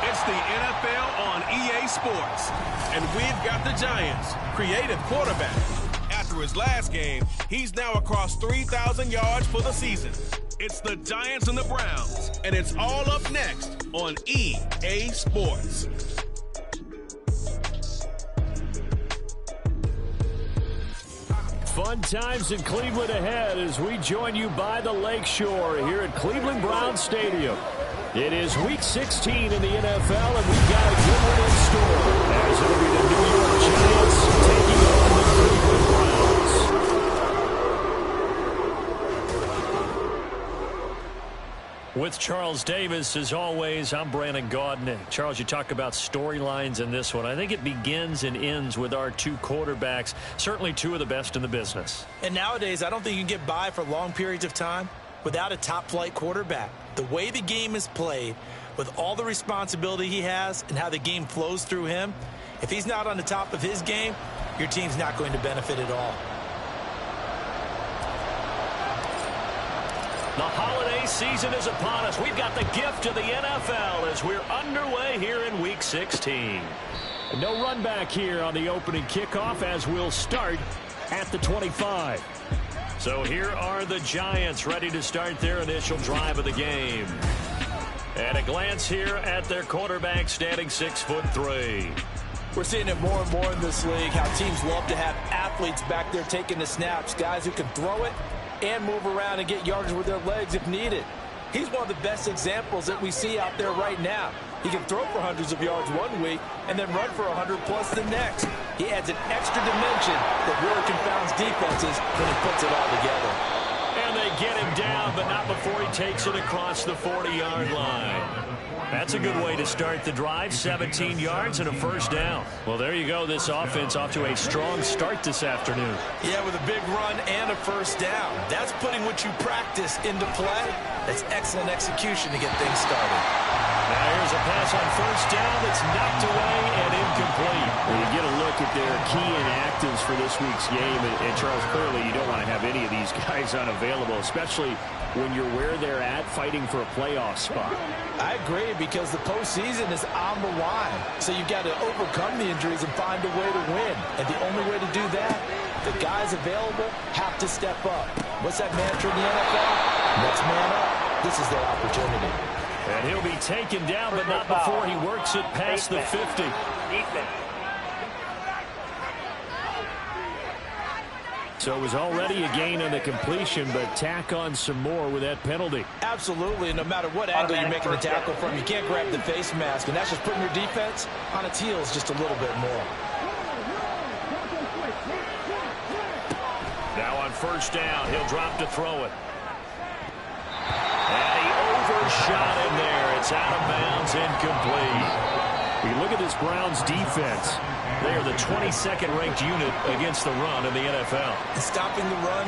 It's the NFL on EA Sports, and we've got the Giants' creative quarterback. After his last game, he's now across 3,000 yards for the season. It's the Giants and the Browns, and it's all up next on EA Sports. Fun times in Cleveland ahead as we join you by the Lakeshore here at Cleveland Browns Stadium. It is Week 16 in the NFL, and we've got a good one in store as it'll be the New York Giants taking on the Cleveland Browns. With Charles Davis, as always, I'm Brandon Gaudin. Charles, you talk about storylines in this one. I think it begins and ends with our two quarterbacks, certainly two of the best in the business. And nowadays, I don't think you can get by for long periods of time without a top-flight quarterback. The way the game is played, with all the responsibility he has and how the game flows through him, if he's not on the top of his game, your team's not going to benefit at all. The holiday season is upon us. We've got the gift of the NFL as we're underway here in Week 16. No run back here on the opening kickoff as we'll start at the 25. So here are the Giants ready to start their initial drive of the game. At a glance here at their quarterback standing 6'3". We're seeing it more and more in this league, how teams love to have athletes back there taking the snaps, guys who can throw it and move around and get yardage with their legs if needed. He's one of the best examples that we see out there right now. He can throw for hundreds of yards one week and then run for 100+ the next. He adds an extra dimension that really confounds defenses when he puts it all together. And they get him down, but not before he takes it across the 40-yard line. That's a good way to start the drive, 17 yards and a first down. Well, there you go. This offense off to a strong start this afternoon. Yeah, with a big run and a first down. That's putting what you practice into play. That's excellent execution to get things started. Now here's a pass on first down that's knocked away and incomplete. When you get a look at their key inactives for this week's game, and Charles, clearly you don't want to have any of these guys unavailable, especially when you're where they're at fighting for a playoff spot. I agree, because the postseason is on the line. So you've got to overcome the injuries and find a way to win. And the only way to do that, the guys available have to step up. What's that mantra in the NFL? Next man up. This is their opportunity. And he'll be taken down, but not before he works it past the 50. So it was already a gain on the completion, but tack on some more with that penalty. Absolutely, and no matter what angle you're making the tackle from, you can't grab the face mask, and that's just putting your defense on its heels just a little bit more. Now on first down, he'll drop to throw it. And he overshot him there. It's out of bounds, incomplete. You look at this Browns defense. They are the 22nd ranked unit against the run in the NFL. And stopping the run,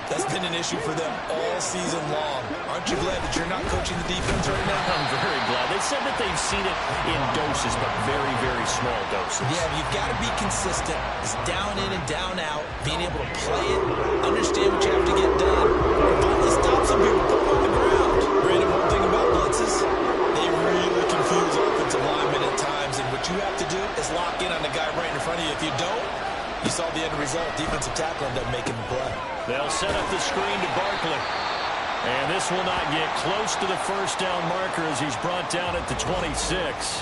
that's been an issue for them all season long. Aren't you glad that you're not coaching the defense right now? I'm very glad. They said that they've seen it in doses, but very, very small doses. Yeah, you've got to be consistent. It's down in and down out, being able to play it, understand what you have to get done. Finally stop some people, put them on the ground. Brandon, one thing about blitzes, they really confuse offensive linemen at times, and what you have to do is lock in on the guy right in front of you. If you don't, you saw the end result. Defensive tackle ended up making the play. They'll set up the screen to Barkley. And this will not get close to the first down marker as he's brought down at the 26.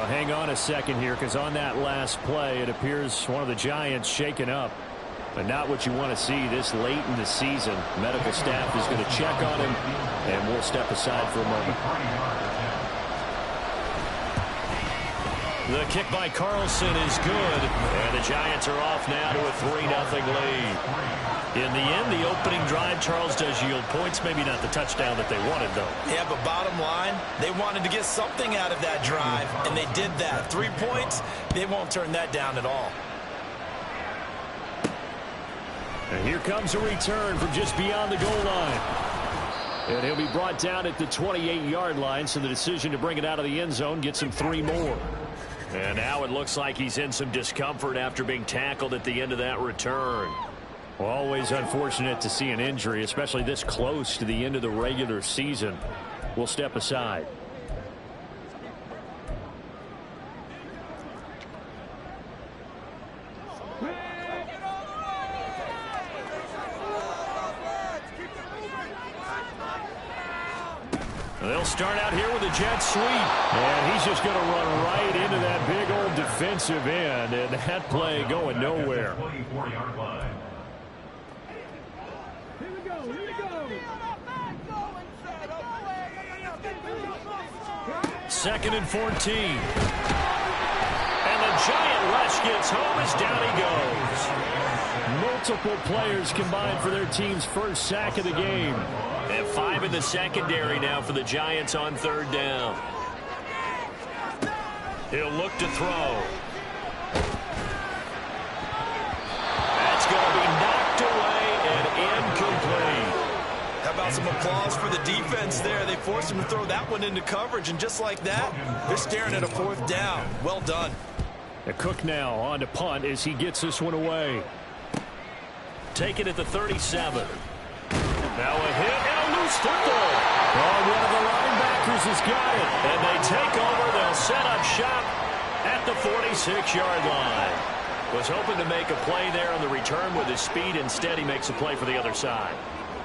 Hang on a second here, because on that last play, it appears one of the Giants shaken up. But not what you want to see this late in the season. Medical staff is going to check on him, and we'll step aside for a moment. The kick by Carlson is good, and the Giants are off now to a 3-0 lead. In the end, the opening drive, Charles, does yield points. Maybe not the touchdown that they wanted, though. Yeah, but bottom line, they wanted to get something out of that drive, and they did that. 3 points, they won't turn that down at all. And here comes a return from just beyond the goal line. And he'll be brought down at the 28-yard line, so the decision to bring it out of the end zone gets him 3 more. And now it looks like he's in some discomfort after being tackled at the end of that return. Well, always unfortunate to see an injury, especially this close to the end of the regular season. We'll step aside. They'll start out here with a jet sweep. And he's just going to run right into that big old defensive end. And that play going nowhere. Second and 14. And the Giant rush gets home as down he goes. Multiple players combined for their team's first sack of the game. And 5 in the secondary now for the Giants on 3rd down. He'll look to throw. That's going to be knocked away and incomplete. How about some applause for the defense there? They forced him to throw that one into coverage, and just like that, they're staring at a 4th down. Well done. The Cook now on to punt as he gets this one away. Take it at the 37. Now a hit and a loose football. Oh, one of the linebackers has got it. And they take over. They'll set up shop at the 46-yard line. Was hoping to make a play there on the return with his speed. Instead, he makes a play for the other side.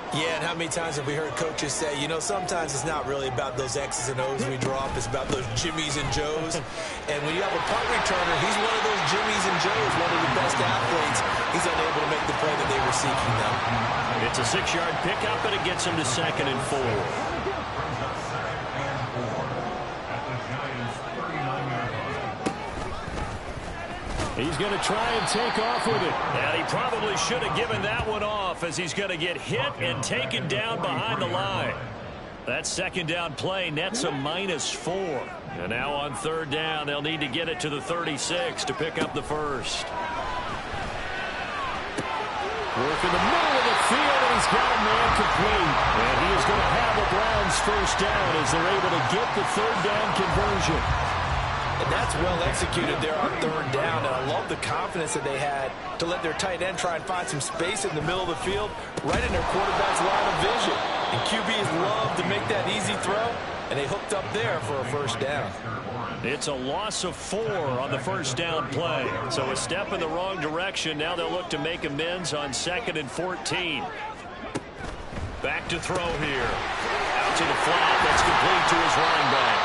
Yeah, and how many times have we heard coaches say, you know, sometimes it's not really about those X's and O's we drop. It's about those Jimmies and Joes. And when you have a punt returner, he's one of those Jimmies and Joes, one of the best athletes. He's unable to make the play that they were seeking now. It's a 6-yard pickup, and it gets him to 2nd and 4. He's going to try and take off with it. And he probably should have given that one off, as he's going to get hit and taken down behind the line. That 2nd down play nets a -4. And now on 3rd down, they'll need to get it to the 36 to pick up the first. Work in the middle of the field, and he's got a man complete. And he is going to have a Browns first down as they're able to get the 3rd down conversion. And that's well executed there on 3rd down. And I love the confidence that they had to let their tight end try and find some space in the middle of the field, right in their quarterback's line of vision. And QBs love to make that easy throw, and they hooked up there for a first down. It's a loss of 4 on the first down play. So a step in the wrong direction. Now they'll look to make amends on 2nd and 14. Back to throw here. Out to the flat. That's complete to his running back.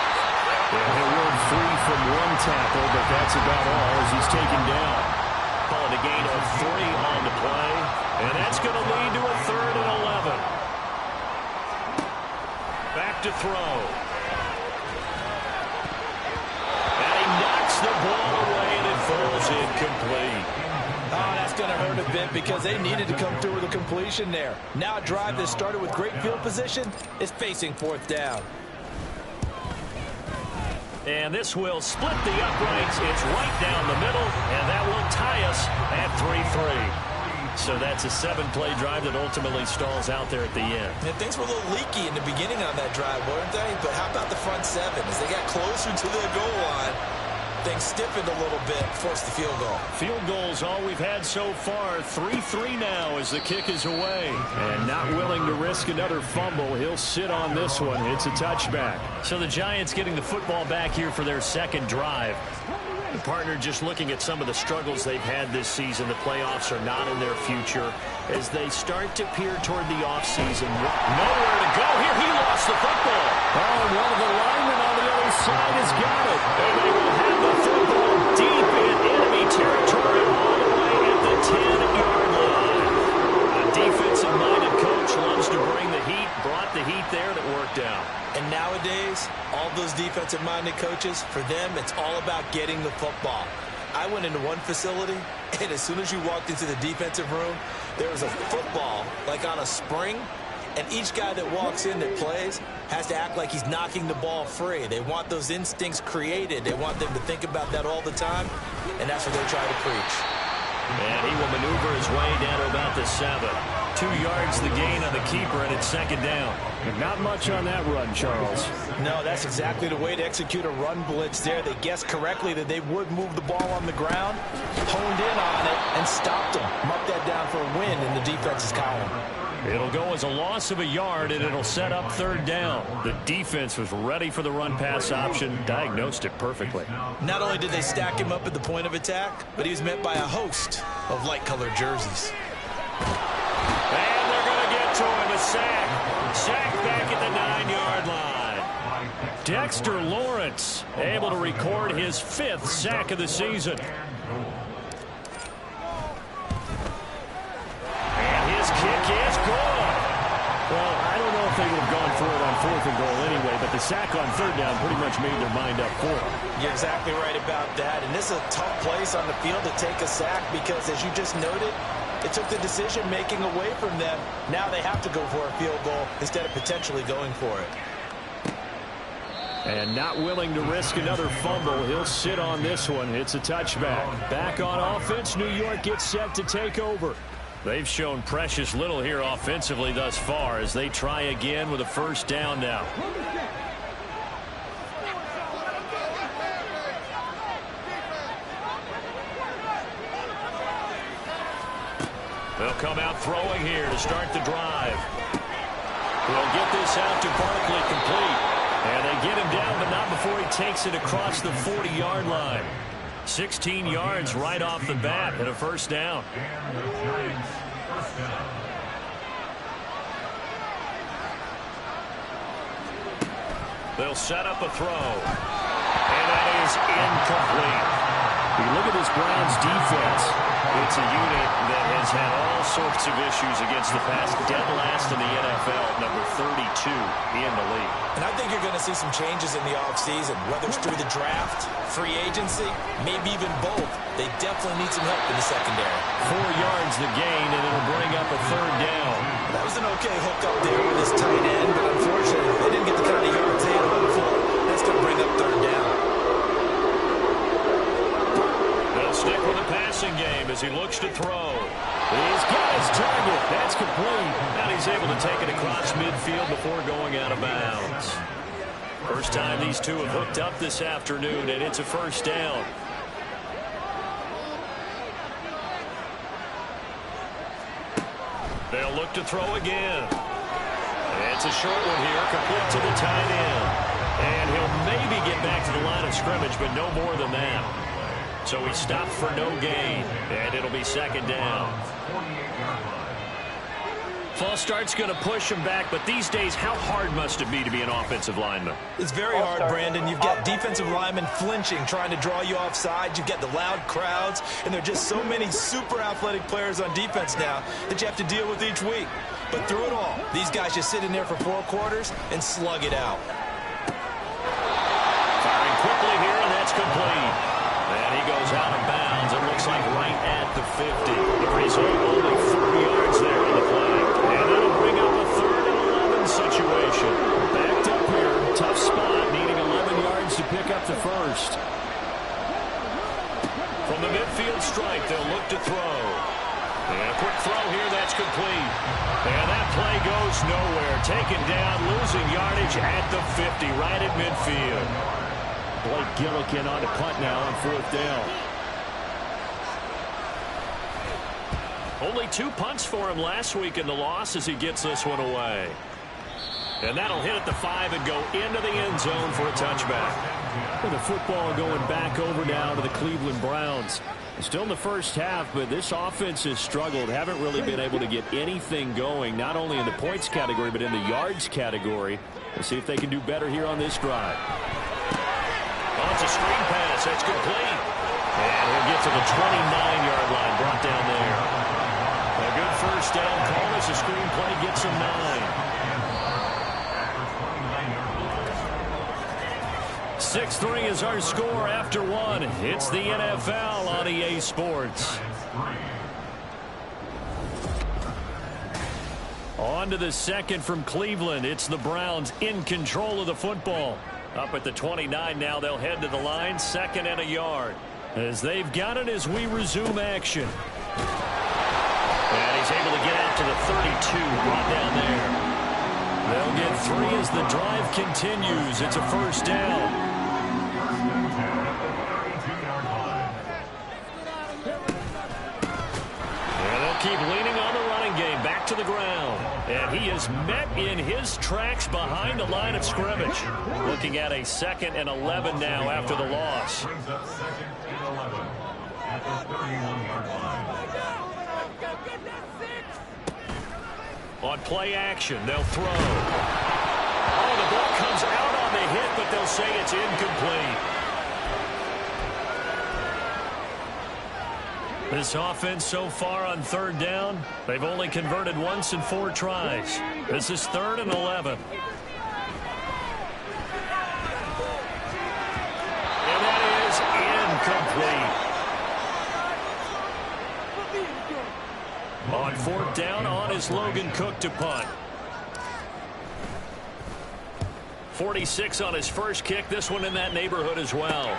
And he'll run free from 1 tackle, but that's about all as he's taken down. Calling a gain of 3 on the play. And that's going to lead to a 3rd and 11. Back to throw. The ball away, and it falls incomplete. Oh, that's going to hurt a bit because they needed to come through with a completion there. Now a drive that started with great field position is facing 4th down. And this will split the uprights. It's right down the middle, and that will tie us at 3-3. So that's a 7-play drive that ultimately stalls out there at the end. And things were a little leaky in the beginning on that drive, weren't they? But how about the front seven? As they got closer to the goal line, things stiffened a little bit, forced the field goal. Field goals all we've had so far. 3-3 now as the kick is away. And not willing to risk another fumble. He'll sit on this one. It's a touchback. So the Giants getting the football back here for their second drive. The partner just looking at some of the struggles they've had this season. The playoffs are not in their future as they start to peer toward the offseason. Nowhere to go here. He lost the football. Oh, and one of the linemen on the other side has got it. And they will have the football deep in enemy territory all the way at the 10-yard line. A defensive-minded coach loves to bring the heat. Brought the heat there, and it worked out. And nowadays, all those defensive-minded coaches, for them, it's all about getting the football. I went into one facility, and as soon as you walked into the defensive room, there was a football, like on a spring, and each guy that walks in that plays has to act like he's knocking the ball free. They want those instincts created. They want them to think about that all the time, and that's what they try to preach. And he will maneuver his way down to about the 7. 2 yards the gain on the keeper, and it's second down. And not much on that run, Charles. No, that's exactly the way to execute a run blitz there. They guessed correctly that they would move the ball on the ground, honed in on it, and stopped him. Marked that down for a win in the defense's column. It'll go as a loss of a yard, and it'll set up third down. The defense was ready for the run-pass option, diagnosed it perfectly. Not only did they stack him up at the point of attack, but he was met by a host of light-colored jerseys. And they're going to get to him, a sack. Sack back at the 9-yard line. Dexter Lawrence able to record his 5th sack of the season. Kick is good. Well, I don't know if they would have gone for it on 4th and goal anyway, but the sack on 3rd down pretty much made their mind up for it. You're exactly right about that. And this is a tough place on the field to take a sack because, as you just noted, it took the decision-making away from them. Now they have to go for a field goal instead of potentially going for it. And not willing to risk another fumble. He'll sit on this one. It's a touchback. Back on offense, New York gets set to take over. They've shown precious little here offensively thus far as they try again with a first down now. They'll come out throwing here to start the drive. They'll get this out to Barkley complete. And they get him down, but not before he takes it across the 40-yard line. 16 yards right off the bat and a first down. They'll set up a throw. And that is incomplete. You look at this Browns defense. It's a unit that has had all sorts of issues against the pass. Dead last in the NFL, number 32 in the league. And I think you're going to see some changes in the offseason, whether it's through the draft, free agency, maybe even both. They definitely need some help in the secondary. 4 yards the gain, and it'll bring up a third down. That was an okay hook up there with his tight end, but unfortunately, they didn't get the kind of yards they had hoped for. That's going to bring up third down. They'll stick with the passing game as he looks to throw. He's got his target. That's complete. And he's able to take it across midfield before going out of bounds. First time these two have hooked up this afternoon, and it's a first down. They'll look to throw again. It's a short one here, complete to the tight end. And he'll maybe get back to the line of scrimmage, but no more than that. So he stopped for no gain, and it'll be second down. False start's going to push him back, but these days, how hard must it be to be an offensive lineman? It's very hard, Brandon. You've got defensive linemen flinching, trying to draw you offside. You've got the loud crowds, and there are just so many super athletic players on defense now that you have to deal with each week. But through it all, these guys just sit in there for 4 quarters and slug it out. Firing quickly here, and that's complete. And he goes out of bounds. It looks like right at the 50. The result, only 4 yards there on the play. And that'll bring up a 3rd and 11 situation. Backed up here, tough spot, needing 11 yards to pick up the first. From the midfield stripe, they'll look to throw. And a quick throw here, that's complete. And that play goes nowhere. Taken down, losing yardage at the 50, right at midfield. Blake Gillikin on the punt now on 4th down. Only 2 punts for him last week in the loss as he gets this one away. And that'll hit at the 5 and go into the end zone for a touchback. With the football going back over now to the Cleveland Browns. Still in the first half, but this offense has struggled. Haven't really been able to get anything going, not only in the points category, but in the yards category. We'll see if they can do better here on this drive. Oh, it's a screen pass. That's complete. And he'll get to the 29-yard line, brought down there. A good first down call as the screen play gets him 9. 6-3 is our score after 1. It's the NFL on EA Sports. On to the second from Cleveland. It's the Browns in control of the football. Up at the 29 now, they'll head to the line, 2nd and a yard. As they've got it as we resume action. And he's able to get out to the 32, brought down there. They'll get 3 as the drive continues. It's a first down. Keep leaning on the running game, back to the ground. And he is met in his tracks behind the line of scrimmage. Looking at a 2nd and 11 now after the loss. On play action, they'll throw. Oh, the ball comes out on the hit, but they'll say it's incomplete. This offense so far on 3rd down, they've only converted once in 4 tries. This is 3rd and 11. And that is incomplete. On 4th down, on is Logan Cook to punt. 46 on his first kick, this one in that neighborhood as well.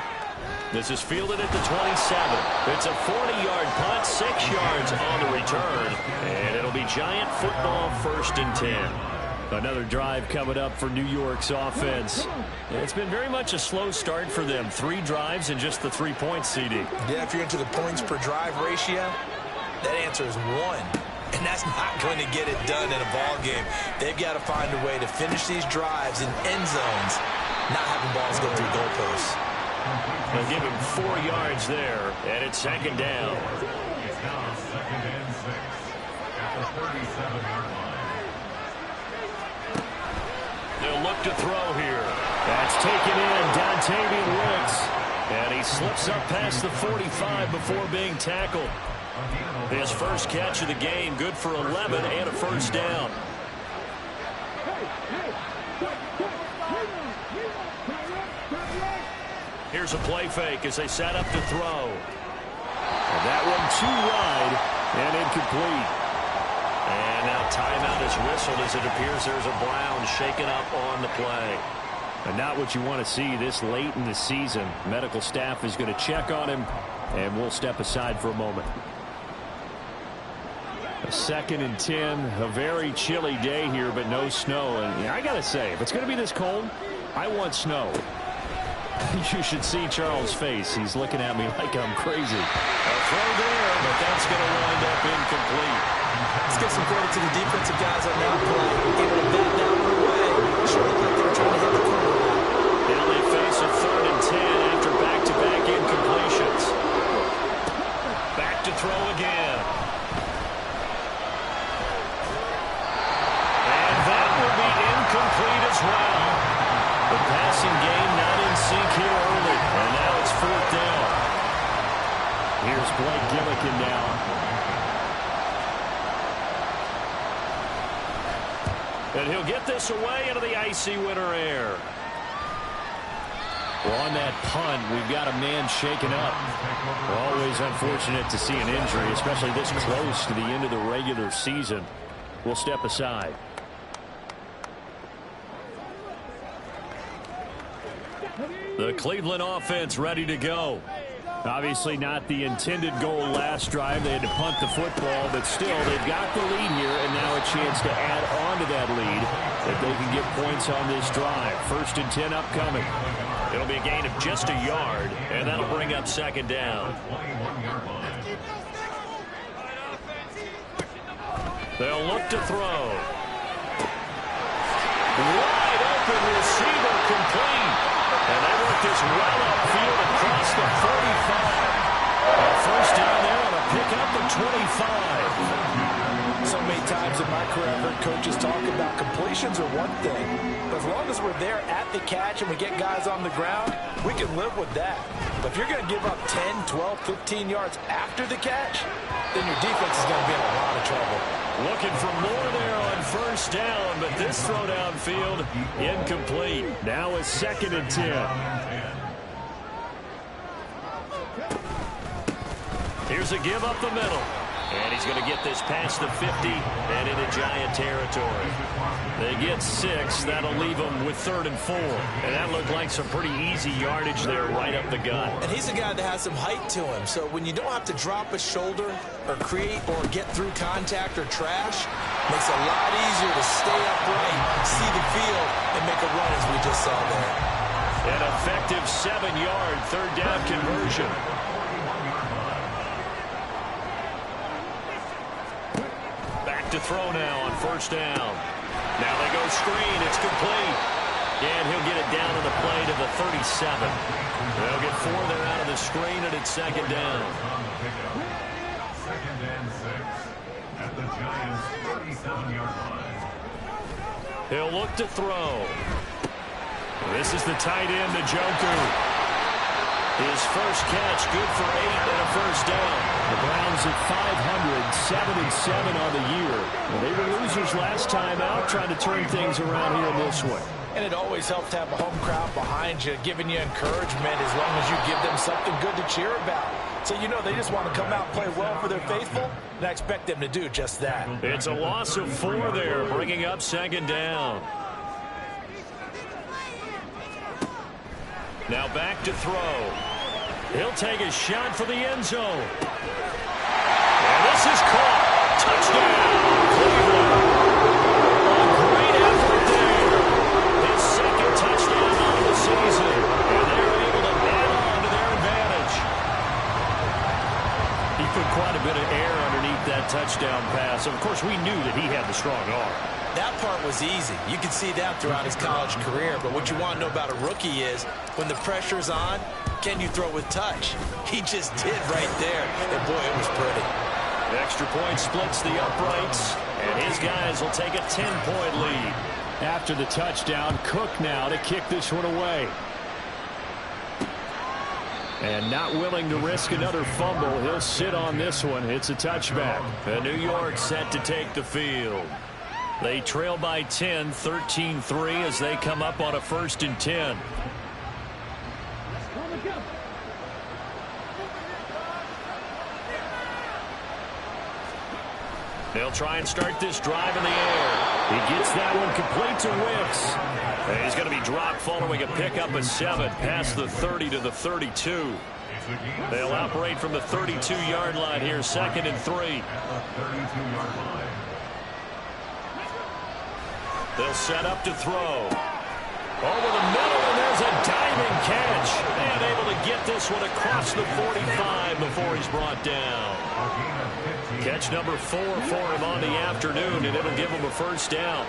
This is fielded at the 27. It's a 40-yard punt, 6 yards on the return. And it'll be Giant football, 1st and 10. Another drive coming up for New York's offense. It's been very much a slow start for them. 3 drives and just the 3 points, CD. Yeah, if you're into the points per drive ratio, that answer is 1. And that's not going to get it done in a ball game. They've got to find a way to finish these drives in end zones, not having balls go through goalposts. They'll give him 4 yards there, and it's 2nd down. They'll look to throw here. That's taken in, Dontavian Wicks. And he slips up past the 45 before being tackled. His first catch of the game, good for 11 and a first down. Here's a play fake as they set up to throw. And that one too wide and incomplete. And now timeout is whistled as it appears there's a Brown shaken up on the play. And not what you want to see this late in the season. Medical staff is going to check on him, and we'll step aside for a moment. A 2nd and 10, a very chilly day here, but no snow. And I got to say, if it's going to be this cold, I want snow. You should see Charles' face. He's looking at me like I'm crazy. A throw there, but that's going to wind up incomplete. Let's give some credit to the defensive guys on that play. Able to bat down the way. Sure looked like they were trying to hit the corner. Now they face a 3rd and 10 after back-to-back incompletions. Back to throw again. And that will be incomplete as well. The passing game not in sync here early. And now it's 4th down. Here's Blake Gillikin now. And he'll get this away into the icy winter air. Well, on that punt, we've got a man shaken up. Always unfortunate to see an injury, especially this close to the end of the regular season. We'll step aside. Ready? The Cleveland offense ready to go. Obviously not the intended goal last drive. They had to punt the football, but still, they've got the lead here, and now a chance to add on to that lead if they can get points on this drive. 1st and 10 upcoming. It'll be a gain of just a yard, and that'll bring up 2nd down. They'll look to throw. Wide open receiver complete. And they work this well upfield across the 45. First down there on a pickup of 25. So many times in my career, I've heard coaches talk about completions are one thing. But as long as we're there at the catch and we get guys on the ground, we can live with that. But if you're going to give up 10, 12, 15 yards after the catch, then your defense is going to be in a lot of trouble. Looking for more there on 1st down, but this throw downfield incomplete. Now a 2nd and 10. Here's a give up the middle. And he's going to get this past the 50 and into Giant territory. They get 6. That'll leave them with 3rd and 4. And that looked like some pretty easy yardage there right up the gut. And he's a guy that has some height to him. So when you don't have to drop a shoulder or create or get through contact or trash, makes it a lot easier to stay upright, see the field, and make a run as we just saw there. An effective 7-yard 3rd down conversion. To throw now on 1st down. Now they go screen. It's complete. And he'll get it down to the play to the 37. They'll get 4 there out of the screen, and it's 2nd down. 2nd and 6 at the Giants' 37-yard line. He'll look to throw. This is the tight end, the Joker. His first catch, good for 8 and a 1st down. The Browns at 500, 7-7 on the year. Well, they were losers last time out, trying to turn things around here in this one. And it always helps to have a home crowd behind you, giving you encouragement as long as you give them something good to cheer about. So you know they just want to come out and play well for their faithful, and I expect them to do just that. It's a loss of 4 there, bringing up 2nd down. Now back to throw. He'll take a shot for the end zone. And this is caught. Touchdown, Cleveland. A great effort there. His 2nd touchdown of the season. And they're able to add on to their advantage. He put quite a bit of air underneath that touchdown pass. Of course, we knew that he had the strong arm. That part was easy. You could see that throughout his college career. But what you want to know about a rookie is when the pressure's on, can you throw with touch? He just did right there. And, boy, it was pretty. The extra point splits the uprights, and his guys will take a 10-point lead. After the touchdown, Cook now to kick this one away. And not willing to risk another fumble. He'll sit on this one. It's a touchback. And New York set to take the field. They trail by 10, 13-3 as they come up on a 1st and 10. They'll try and start this drive in the air. He gets that one complete to Wicks. And he's going to be dropped following a pickup of 7 past the 30 to the 32. They'll operate from the 32-yard line here, 2nd and 3. They'll set up to throw. Over the middle, and there's a diving catch. And able to get this one across the 45 before he's brought down. Catch number 4 for him on the afternoon, and it'll give him a 1st down.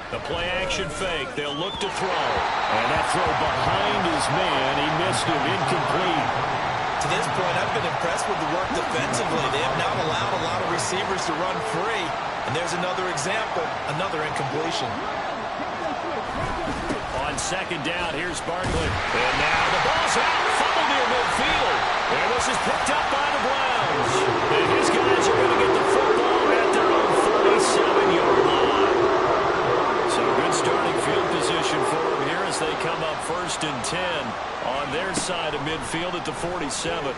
The play-action fake. They'll look to throw. And that throw behind his man. He missed him, incomplete. To this point, I've been impressed with the work defensively. They have not allowed a lot of receivers to run free. And there's another example, another incompletion. On 2nd down, here's Barkley. And now the ball's out, fumbled near midfield. And this is picked up by the Browns. And his guys are going to get the football at their own 47-yard line. So good starting field position for them here as they come up 1st and 10 on their side of midfield at the 47.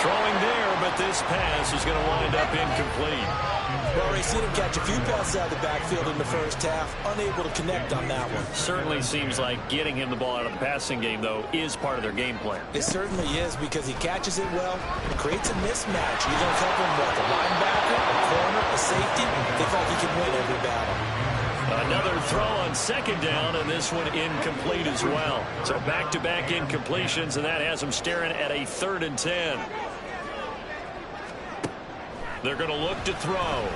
Throwing there, but this pass is going to wind up incomplete. Well, Ray, seen him catch a few passes out of the backfield in the first half, unable to connect on that one. Certainly seems like getting him the ball out of the passing game, though, is part of their game plan. It certainly is, because he catches it well, creates a mismatch. You're going to cover him with a linebacker, a corner, a safety. They feel like he can win every battle. Another throw on second down, and this one incomplete as well. So back-to-back incompletions, and that has them staring at a 3rd and 10. They're going to look to throw. Able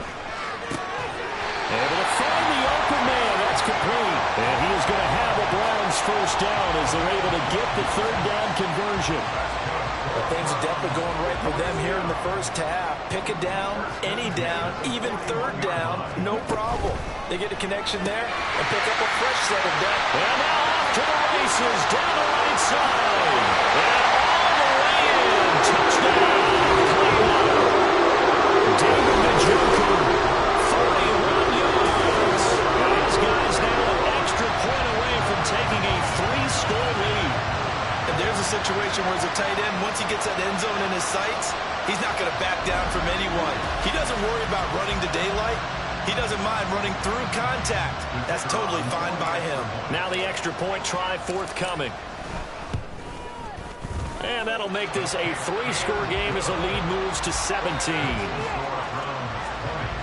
to find the open man. That's complete. And he is going to have a Browns first down as they're able to get the 3rd down conversion. Well, things are definitely going right for them here in the first half. Pick a down, any down, even 3rd down, no problem. They get a connection there and pick up a fresh set of downs. And now off to the races down the right side. And all the way in. Touchdown. David Njoku, 41 yards. And these guys now an extra point away from taking a 3-score lead. And there's a situation where as a tight end, once he gets that end zone in his sights, he's not going to back down from anyone. He doesn't worry about running to daylight. He doesn't mind running through contact. That's totally fine by him. Now the extra point try forthcoming. And that'll make this a 3-score game as the lead moves to 17.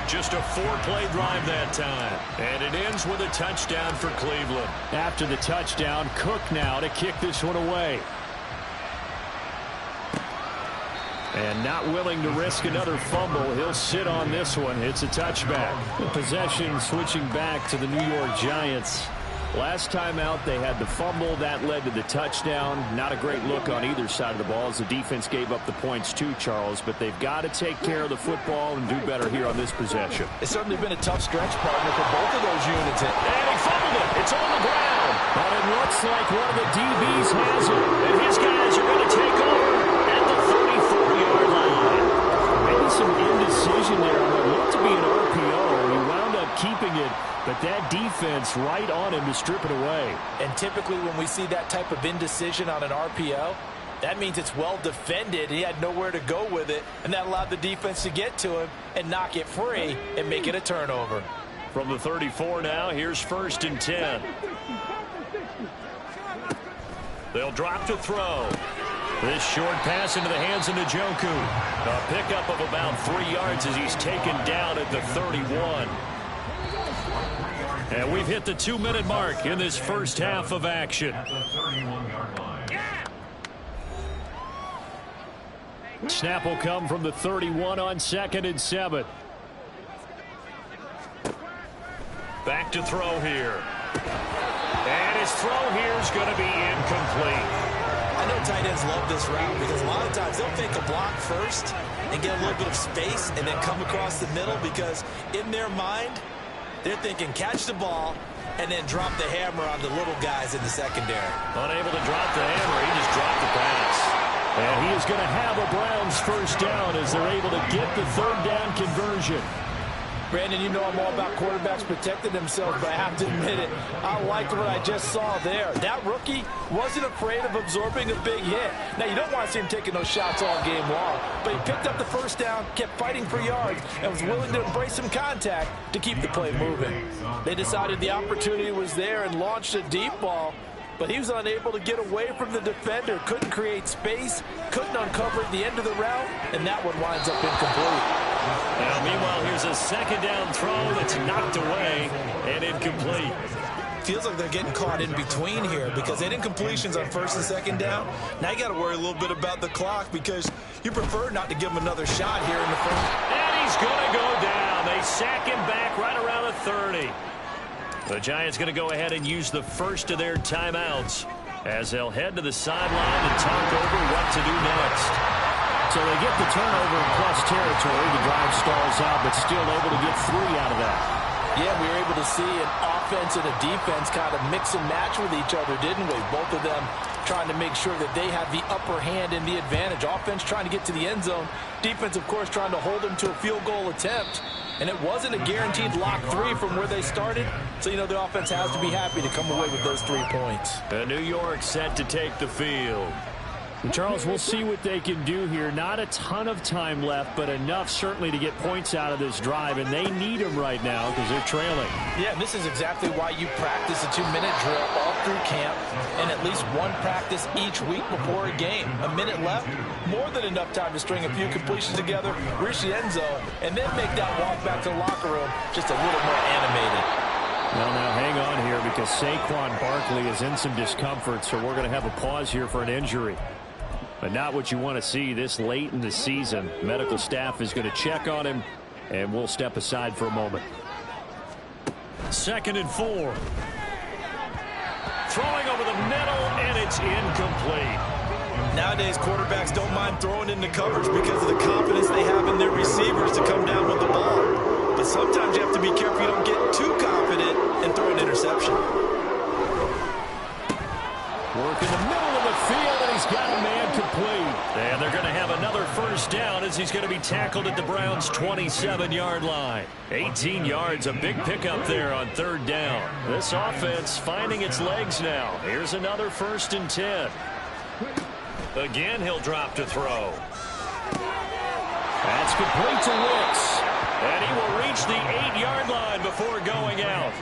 Just a 4-play drive that time. And it ends with a touchdown for Cleveland. After the touchdown, Cook now to kick this one away. And not willing to risk another fumble. He'll sit on this one. It's a touchback. The possession switching back to the New York Giants. Last time out, they had the fumble. That led to the touchdown. Not a great look on either side of the ball as the defense gave up the points too, Charles. But they've got to take care of the football and do better here on this possession. It's certainly been a tough stretch, partner, for both of those units. And he fumbled it. It's on the ground. But it looks like one of the DBs has it. And his guys are going to take over at the 34-yard line. Maybe some indecision there on what looked to be an RPO. He wound up keeping it. But that defense right on him to strip it away. And typically when we see that type of indecision on an RPO, that means it's well defended. He had nowhere to go with it, and that allowed the defense to get to him and knock it free and make it a turnover. From the 34 now, here's 1st and 10. They'll drop to throw. This short pass into the hands of Njoku. A pickup of about 3 yards as he's taken down at the 31. And we've hit the 2-minute mark in this first half of action. Snap will come from the 31 on 2nd and 7. Back to throw here. And his throw here is going to be incomplete. I know tight ends love this route because a lot of times they'll fake a block first and get a little bit of space and then come across the middle because in their mind, they're thinking catch the ball and then drop the hammer on the little guys in the secondary. Unable to drop the hammer, he just dropped the pass. And he is going to have a Browns first down as they're able to get the 3rd down conversion. Brandon, you know I'm all about quarterbacks protecting themselves, but I have to admit it. I liked what I just saw there. That rookie wasn't afraid of absorbing a big hit. Now, you don't want to see him taking those shots all game long, but he picked up the first down, kept fighting for yards, and was willing to embrace some contact to keep the play moving. They decided the opportunity was there and launched a deep ball, but he was unable to get away from the defender, couldn't create space, couldn't uncover at the end of the route, and that one winds up incomplete. Now, meanwhile, here's a 2nd down throw that's knocked away and incomplete. Feels like they're getting caught in between here because they had incompletions on 1st and 2nd down. Now you got to worry a little bit about the clock because you prefer not to give him another shot here in the first. And he's going to go down. They sack him back right around the 30. The Giants going to go ahead and use the first of their timeouts as they'll head to the sideline and talk over what to do next. So they get the turnover in plus territory. The drive stalls out, but still able to get 3 out of that. Yeah, we were able to see an offense and a defense kind of mix and match with each other, didn't we? Both of them trying to make sure that they have the upper hand and the advantage. Offense trying to get to the end zone. Defense, of course, trying to hold them to a field goal attempt. And it wasn't a guaranteed lock 3 from where they started. So, you know, the offense has to be happy to come away with those 3 points. And New York set to take the field. Charles, we'll see what they can do here. Not a ton of time left, but enough certainly to get points out of this drive, and they need them right now because they're trailing. Yeah, and this is exactly why you practice a 2-minute drill all through camp and at least one practice each week before a game. A minute left, more than enough time to string a few completions together, reach the end zone, and then make that walk back to the locker room just a little more animated. Well, now hang on here because Saquon Barkley is in some discomfort, so we're going to have a pause here for an injury. But not what you want to see this late in the season. Medical staff is going to check on him, and we'll step aside for a moment. 2nd and 4. Throwing over the middle, and it's incomplete. Nowadays, quarterbacks don't mind throwing into coverage because of the confidence they have in their receivers to come down with the ball. But sometimes you have to be careful you don't get too confident and throw an interception. Work in the middle of the field, and he's got a man complete. And they're going to have another first down as he's going to be tackled at the Browns' 27-yard line. 18 yards, a big pickup there on 3rd down. This offense finding its legs now. Here's another 1st and 10. Again, he'll drop to throw. That's complete to Wicks. And he will reach the 8-yard line before going out.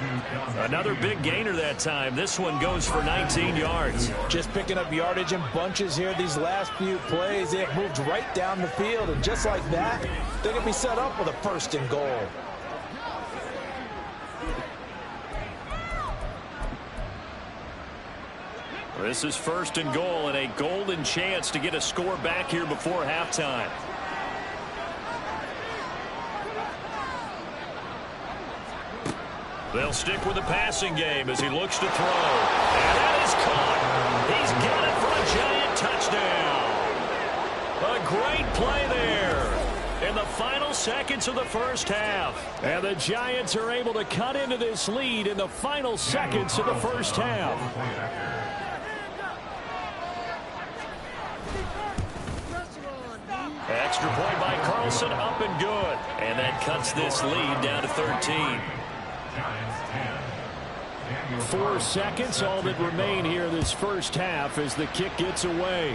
Another big gainer that time. This one goes for 19 yards. Just picking up yardage in bunches here these last few plays. They have moved right down the field, and just like that, they're going to be set up with a 1st and goal. This is 1st and goal and a golden chance to get a score back here before halftime. They'll stick with the passing game as he looks to throw. And that is caught. He's got it for a giant touchdown. A great play there in the final seconds of the first half. And the Giants are able to cut into this lead in the final seconds of the first half. Extra point by Carlson, up and good. And that cuts this lead down to 13. 4 seconds, all that remain here this first half as the kick gets away.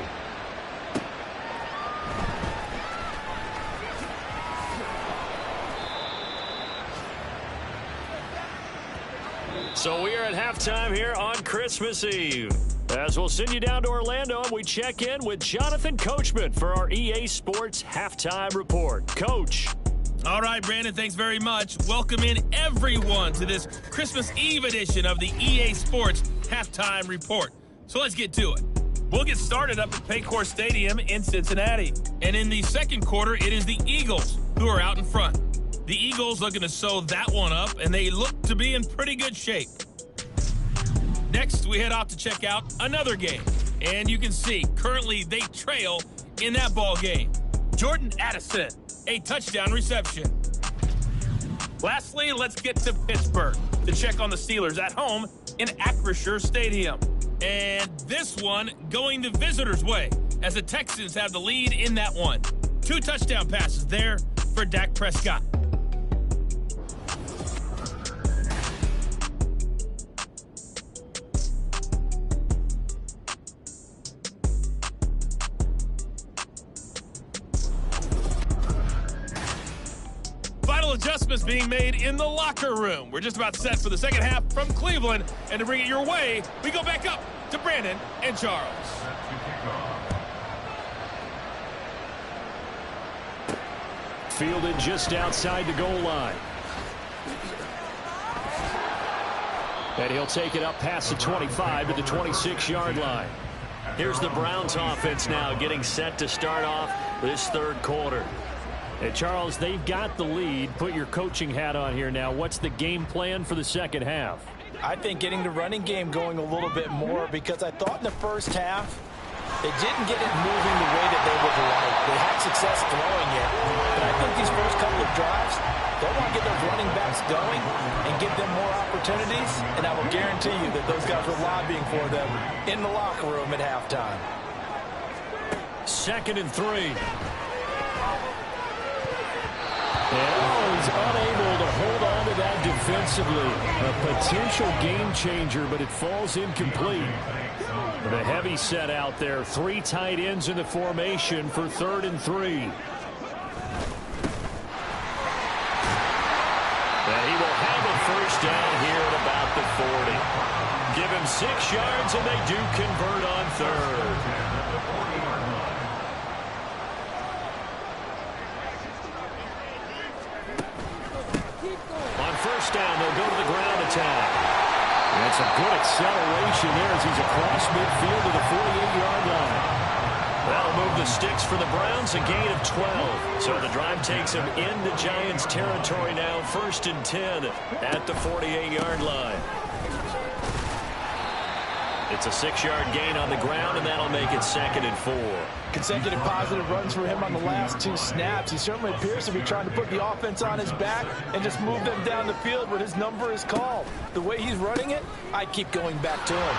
So we are at halftime here on Christmas Eve. As we'll send you down to Orlando, we check in with Jonathan Coachman for our EA Sports Halftime Report. Coach. All right, Brandon, thanks very much. Welcome in everyone to this Christmas Eve edition of the EA Sports Halftime Report. So let's get to it. We'll get started up at Paycor Stadium in Cincinnati. And in the second quarter, it is the Eagles who are out in front. The Eagles looking to sew that one up, and they look to be in pretty good shape. Next, we head off to check out another game. And you can see, currently they trail in that ball game. Jordan Addison, a touchdown reception. Lastly, let's get to Pittsburgh to check on the Steelers at home in Acrisure Stadium. And this one going the visitors' way as the Texans have the lead in that one. 2 touchdown passes there for Dak Prescott. Adjustments being made in the locker room. We're just about set for the second half from Cleveland, and to bring it your way, we go back up to Brandon and Charles. Fielded just outside the goal line. And he'll take it up past the 25 to the 26-yard line. Here's the Browns offense now getting set to start off this third quarter. Hey, Charles, they've got the lead. Put your coaching hat on here now. What's the game plan for the second half? I think getting the running game going a little bit more because I thought in the first half they didn't get it moving the way that they would like. They had success throwing it. But I think these first couple of drives, they'll want to get those running backs going and give them more opportunities. And I will guarantee you that those guys were lobbying for them in the locker room at halftime. 2nd and 3. And he's unable to hold on to that defensively. A potential game changer, but it falls incomplete. The heavy set out there. 3 tight ends in the formation for 3rd and 3. And he will have a first down here at about the 40. Give him 6 yards, and they do convert on 3rd. On first down, they'll go to the ground attack. And some good acceleration there as he's across midfield to the 48-yard line. That'll move the sticks for the Browns, a gain of 12. So the drive takes him into Giants territory now, 1st and 10 at the 48-yard line. It's a 6-yard gain on the ground, and that'll make it 2nd and 4. Consecutive positive runs for him on the last 2 snaps. He certainly appears to be trying to put the offense on his back and just move them down the field when his number is called. The way he's running it, I keep going back to him.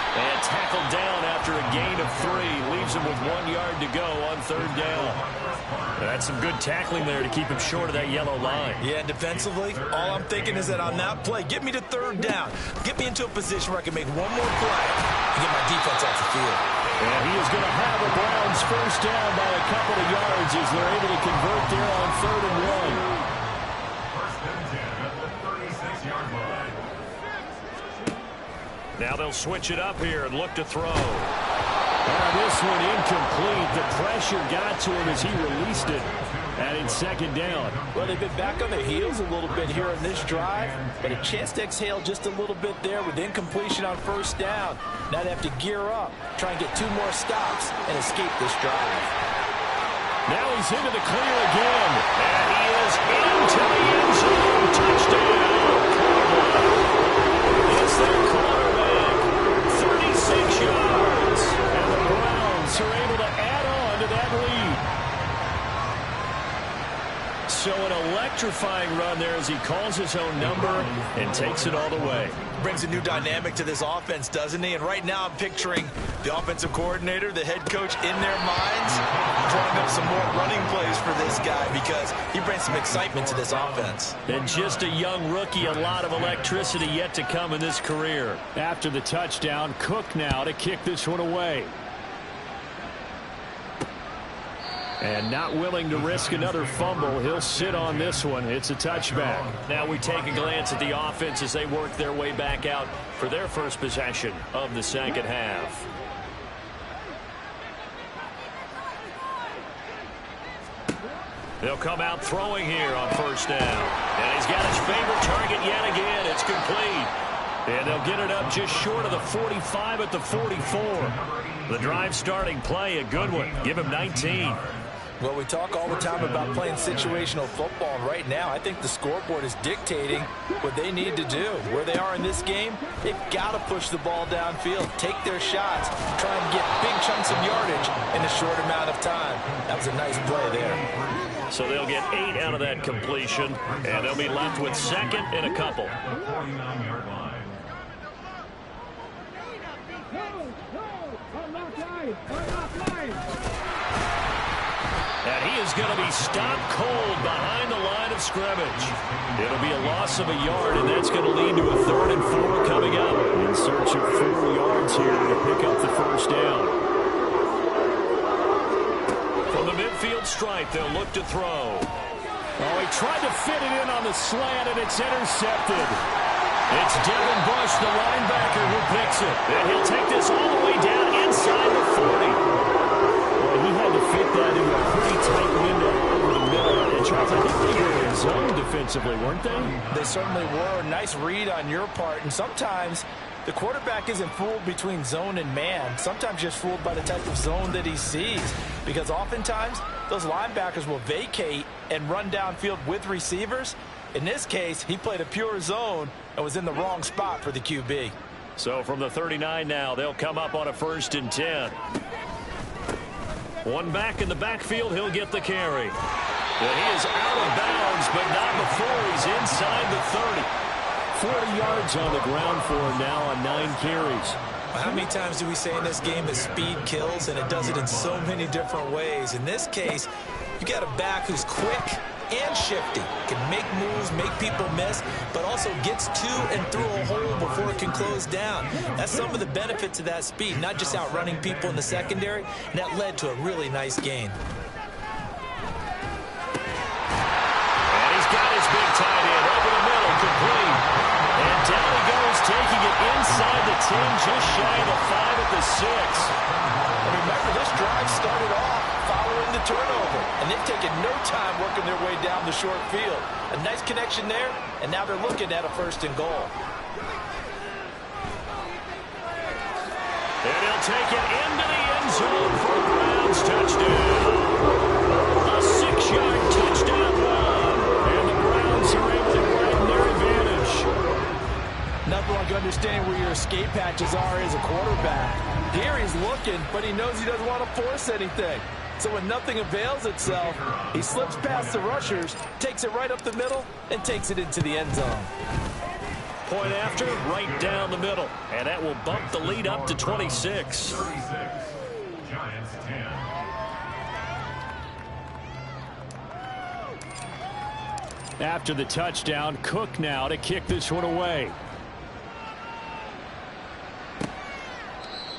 And tackled down after a gain of 3. Leaves him with 1 yard to go on 3rd down. That's some good tackling there to keep him short of that yellow line. Yeah, defensively, all I'm thinking is that on that play, get me to 3rd down. Get me into a position where I can make one more play and get my defense off the field. And he is going to have the Browns first down by a couple of yards as they're able to convert there on 3rd and 1. First and 10 at the 36-yard line. Now they'll switch it up here and look to throw. This one incomplete. The pressure got to him as he released it. And it's 2nd down. Well, they've been back on their heels a little bit here in this drive, but a chance to exhale just a little bit there with incompletion on 1st down. Now they have to gear up, try and get 2 more stops, and escape this drive. Now he's into the clear again. And he is into the end zone. Touchdown. It's their quarterback. 36 yards. And the Browns are able to add on to that lead. So an electrifying run there as he calls his own number and takes it all the way. Brings a new dynamic to this offense, doesn't he? And right now I'm picturing the offensive coordinator, the head coach in their minds, drawing up some more running plays for this guy because he brings some excitement to this offense. And just a young rookie, a lot of electricity yet to come in this career. After the touchdown, Cook now to kick this one away. And not willing to risk another fumble. He'll sit on this one. It's a touchback. Now we take a glance at the offense as they work their way back out for their first possession of the 2nd half. They'll come out throwing here on 1st down. And he's got his favorite target yet again. It's complete. And they'll get it up just short of the 45 at the 44. The drive starting play, a good one. Give him 19. Well, we talk all the time about playing situational football, and right now I think the scoreboard is dictating what they need to do. Where they are in this game, they've got to push the ball downfield, take their shots, try and get big chunks of yardage in a short amount of time. That was a nice play there. So they'll get 8 out of that completion, and they'll be left with 2nd and a couple. 49-yard line. And he is going to be stopped cold behind the line of scrimmage. It'll be a loss of a yard, and that's going to lead to a 3rd and 4 coming up. In search of 4 yards here to pick up the first down. From the midfield stripe, they'll look to throw. Oh, he tried to fit it in on the slant, and it's intercepted. It's Devin Bush, the linebacker, who picks it. And he'll take this all the way down inside the 40. Well, he had to fit that into a pretty tight window over the middle. And Charles, I think they were in zone defensively, weren't they? They certainly were. Nice read on your part. And sometimes the quarterback isn't fooled between zone and man. Sometimes just fooled by the type of zone that he sees. Because oftentimes, those linebackers will vacate and run downfield with receivers. In this case, he played a pure zone and was in the wrong spot for the QB. So from the 39 now, they'll come up on a 1st and 10. One back in the backfield, he'll get the carry. And he is out of bounds, but not before he's inside the 30. 40 yards on the ground for him now on 9 carries. How many times do we say in this game that speed kills, and it does it in so many different ways? In this case, you got a back who's quick, and shifty. Can make moves, make people miss, but also gets to and through a hole before it can close down. That's some of the benefits of that speed, not just outrunning people in the secondary, and that led to a really nice gain. And he's got his big tight end over the middle, complete. And down he goes, taking it inside the 10, just shy of the 5 at the 6. And remember, this drive started off following the turnover, and they've taken no time working their way down the short field. A nice connection there, and now they're looking at a 1st and goal. And he'll take it into the end zone for a Browns touchdown. A 6-yard touchdown run, and the Browns are able to widen their advantage. Nothing like understanding where your escape hatches are as a quarterback. Here he's looking, but he knows he doesn't want to force anything. So when nothing avails itself, he slips past the rushers, takes it right up the middle, and takes it into the end zone. Point after, right down the middle. And that will bump the lead up to 26. 36. Giants 10. After the touchdown, Cook now to kick this one away.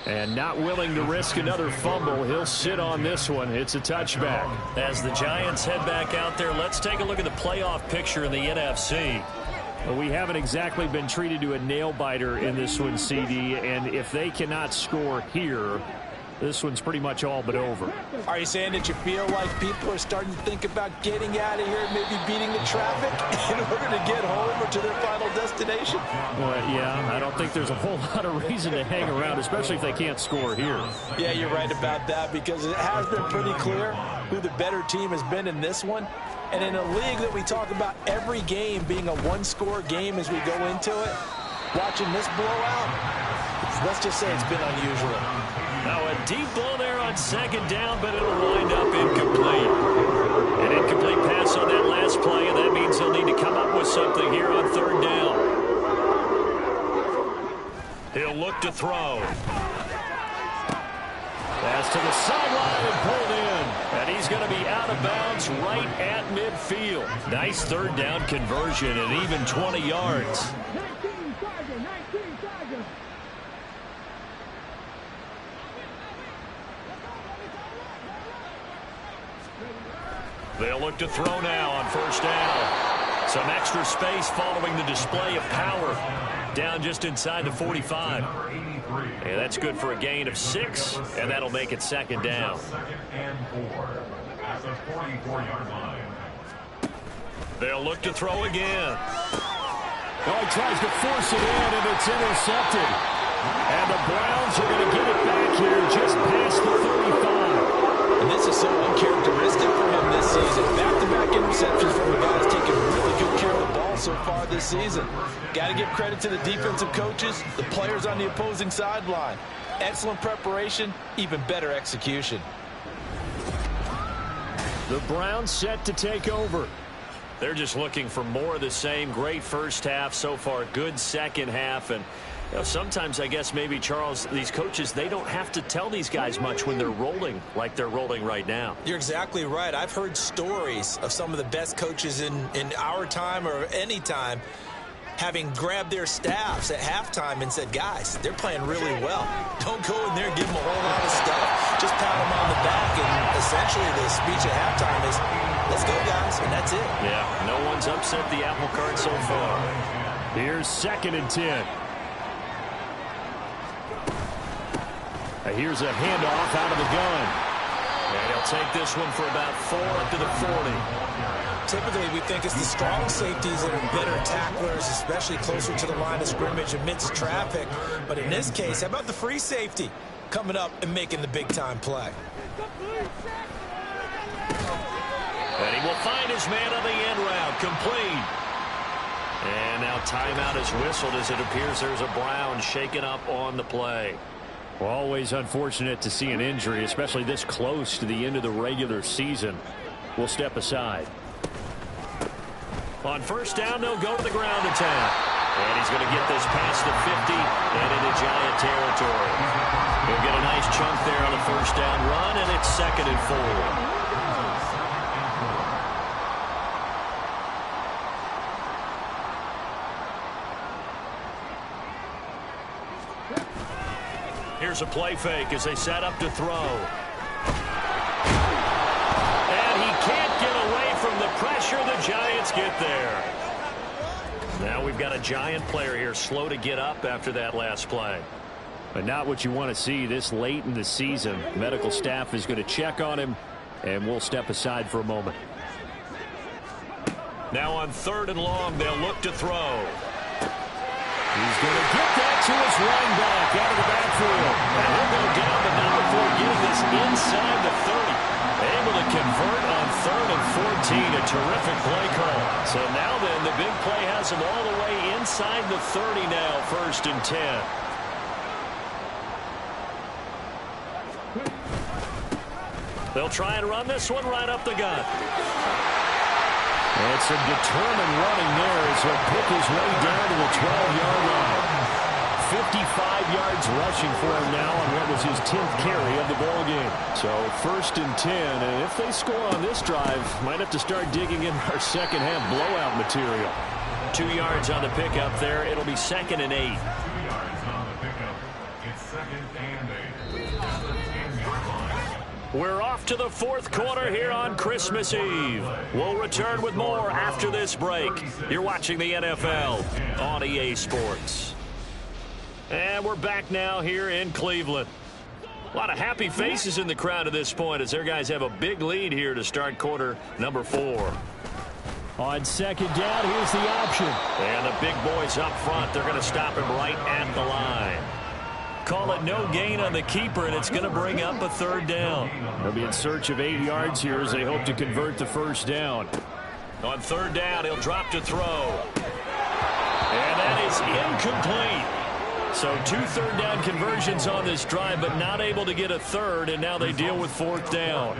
And not willing to risk another fumble. He'll sit on this one. It's a touchback. As the Giants head back out there, let's take a look at the playoff picture in the NFC. Well, we haven't exactly been treated to a nail-biter in this one, CD. And if they cannot score here, this one's pretty much all but over. Are you saying that you feel like people are starting to think about getting out of here and maybe beating the traffic in order to get home or to their final destination? Well, yeah, I don't think there's a whole lot of reason to hang around, especially if they can't score here. Yeah, you're right about that, because it has been pretty clear who the better team has been in this one. And in a league that we talk about every game being a one-score game as we go into it, watching this blowout, let's just say it's been unusual. Now a deep ball there on 2nd down, but it'll wind up incomplete. An incomplete pass on that last play, and that means they'll need to come up with something here on 3rd down. He'll look to throw. Pass to the sideline and pulled in. And he's going to be out of bounds right at midfield. Nice 3rd down conversion and even 20 yards. They'll look to throw now on 1st down. Some extra space following the display of power. Down just inside the 45. And that's good for a gain of 6, and that'll make it 2nd down. 2nd and 4. At the 44-yard line. They'll look to throw again. Oh, he tries to force it in, and it's intercepted. And the Browns are going to get it back here just past the 35. And this is so uncharacteristic for him this season. Back-to-back interceptions from the guys taking really good care of the ball so far this season. Got to give credit to the defensive coaches, the players on the opposing sideline. Excellent preparation, even better execution. The Browns set to take over. They're just looking for more of the same. Great first half so far, good second half. And you know, sometimes I guess maybe, Charles, these coaches, they don't have to tell these guys much when they're rolling like they're rolling right now. You're exactly right. I've heard stories of some of the best coaches in our time or any time having grabbed their staffs at halftime and said, guys, they're playing really well. Don't go in there and give them a whole lot of stuff. Just pat them on the back. And essentially the speech at halftime is, let's go, guys, and that's it. Yeah, no one's upset the apple cart so far. Here's 2nd and 10. Here's a handoff out of the gun. And he'll take this one for about 4 up to the 40. Typically, we think it's the strong safeties that are better tacklers, especially closer to the line of scrimmage amidst traffic. But in this case, how about the free safety coming up and making the big-time play? And he will find his man on the end route, complete. And now timeout is whistled as it appears there's a Brown shaken up on the play. Well, always unfortunate to see an injury, especially this close to the end of the regular season. We'll step aside. On 1st down, they'll go to the ground attack. And he's going to get this past the 50 and into Giant territory. He'll get a nice chunk there on the 1st down run, and it's 2nd and 4. Here's a play fake as they set up to throw. And he can't get away from the pressure. The Giants get there. Now we've got a Giant player here slow to get up after that last play. But not what you want to see this late in the season. Medical staff is going to check on him, and we'll step aside for a moment. Now on 3rd and long, they'll look to throw. He's going to get that to his running back out of the backfield. And he'll go down, but not before getting this inside the 30. Able to convert on 3rd and 14. A terrific play call. So now then, the big play has him all the way inside the 30 now, 1st and 10. They'll try and run this one right up the gut. It's a determined running there as he'll pick his way down to the 12-yard line. 55 yards rushing for him now on what was his 10th carry of the ball game. So 1st and 10, and if they score on this drive, might have to start digging in our second half blowout material. 2 yards on the pickup there. It'll be 2nd and 8. 2 yards on the pickup. It's 2nd and 8. At the 10-yard line. We're off to the 4th quarter here on Christmas Eve. We'll return with more after this break. You're watching the NFL on EA Sports. And we're back now here in Cleveland. A lot of happy faces in the crowd at this point as their guys have a big lead here to start quarter number 4. On 2nd down, here's the option. And the big boys up front, they're going to stop him right at the line. Call it no gain on the keeper, and it's going to bring up a 3rd down. They'll be in search of 8 yards here as they hope to convert the 1st down. On 3rd down, he'll drop to throw. And that is incomplete. So 2 3rd down conversions on this drive, but not able to get a 3rd, and now they deal with 4th down.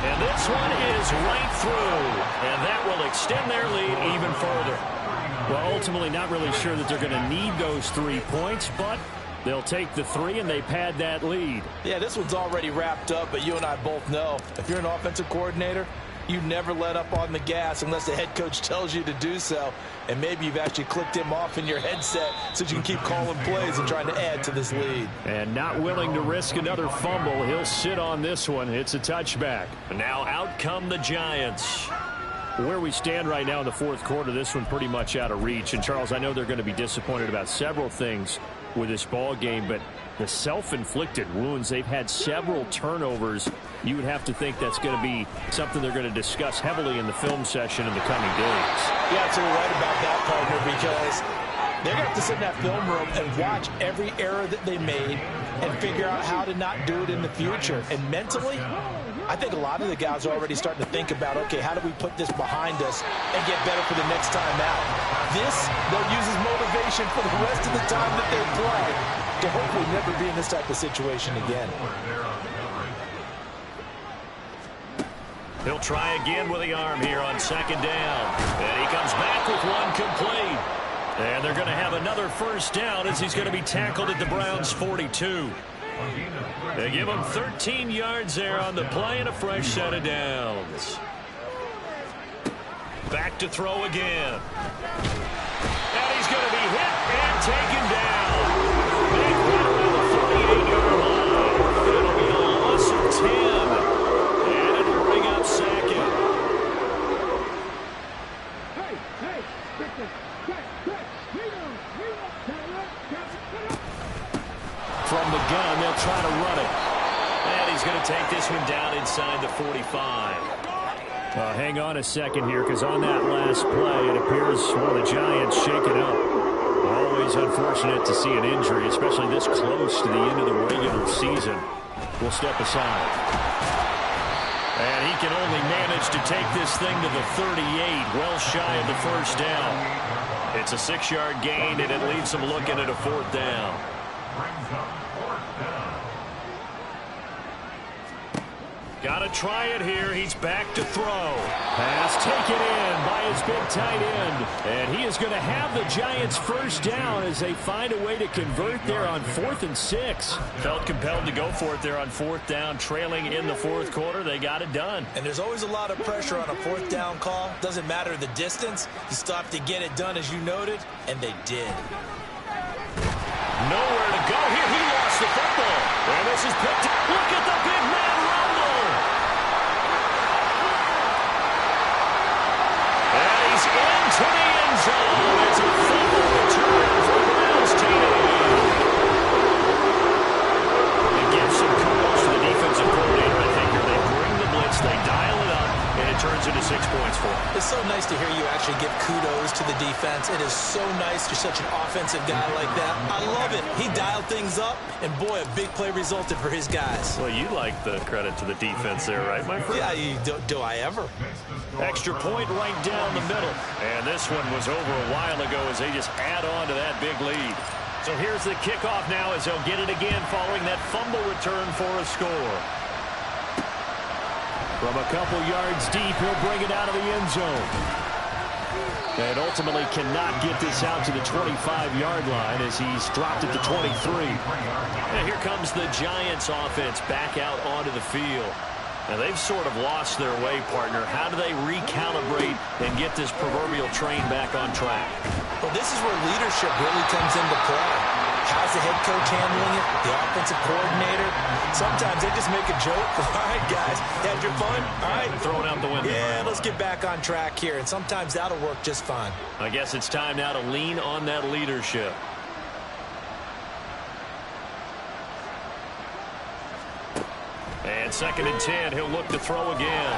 And this one is right through, and that will extend their lead even further. Well, ultimately not really sure that they're going to need those 3 points, but they'll take the 3 and they pad that lead. Yeah, this one's already wrapped up, but you and I both know if you're an offensive coordinator, you never let up on the gas unless the head coach tells you to do so. And maybe you've actually clicked him off in your headset so you can keep calling plays and trying to add to this lead. And not willing to risk another fumble. He'll sit on this one. It's a touchback. Now out come the Giants. Where we stand right now in the 4th quarter, this one pretty much out of reach. And, Charles, I know they're going to be disappointed about several things with this ball game, but the self-inflicted wounds, they've had several turnovers. You would have to think that's going to be something they're going to discuss heavily in the film session in the coming days. You're absolutely right about that, partner, because they're going to have to sit in that film room and watch every error that they made and figure out how to not do it in the future. And mentally, I think a lot of the guys are already starting to think about, okay, how do we put this behind us and get better for the next time out? This, they'll use as motivation for the rest of the time that they play to hopefully never be in this type of situation again. He'll try again with the arm here on 2nd down. And he comes back with one complete. And they're going to have another 1st down as he's going to be tackled at the Browns' 42. They give him 13 yards there on the play and a fresh set of downs. Back to throw again. And he's going to be hit and taken down. Back right around the 48-yard line. It'll be a loss of 10. And it'll bring up 2nd. From the gun, they'll try to run it. And he's going to take this one down inside the 45. Hang on a second here, because on that last play, it appears one of the Giants shaken up. Always unfortunate to see an injury, especially this close to the end of the regular season. We'll step aside. And he can only manage to take this thing to the 38, well shy of the 1st down. It's a 6-yard gain, and it leaves him looking at a 4th down. Got to try it here. He's back to throw. Pass taken in by his big tight end. And he is going to have the Giants first down as they find a way to convert there on 4th and 6. Felt compelled to go for it there on 4th down, trailing in the 4th quarter. They got it done. And there's always a lot of pressure on a 4th down call. Doesn't matter the distance. You still have to get it done, as you noted, and they did. Nowhere to go here. He lost the football. And this is picked up. Look at the big man rumble. And he's into the end zone. It's a fumble return for Browns team. It gives some kudos to the defensive coordinator, I think, here. They bring the blitz, they dial it up, and it turns into 6 points for him. It's so nice to hear you actually give kudos to the defense. It is so nice. You're such an offensive guy like that. I love it. He dialed things up, and boy, a big play resulted for his guys. Well, you like the credit to the defense there, right, my friend? Yeah, do I ever? Extra point right down the middle. And this one was over a while ago as they just add on to that big lead. So here's the kickoff now as they'll get it again following that fumble return for a score. From a couple yards deep, he'll bring it out of the end zone. And ultimately cannot get this out to the 25-yard line as he's dropped it to 23. And here comes the Giants offense back out onto the field. Now, they've sort of lost their way, partner. How do they recalibrate and get this proverbial train back on track? Well, this is where leadership really comes into play. How's the head coach handling it? The offensive coordinator? Sometimes they just make a joke. All right, guys, had your fun? All right. Throw it out the window. Yeah, let's get back on track here. And sometimes that'll work just fine. I guess it's time now to lean on that leadership. And 2nd and 10, he'll look to throw again.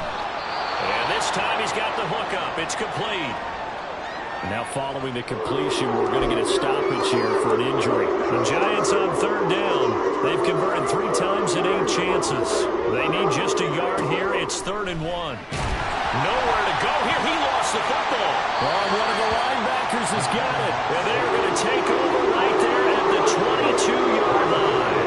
And this time he's got the hook up. It's complete. Now following the completion, we're going to get a stoppage here for an injury. The Giants on 3rd down. They've converted 3 times in 8 chances. They need just a yard here. It's 3rd and 1. Nowhere to go here. He lost the football. Oh, one of the linebackers has got it. And they're going to take over right there at the 22-yard line.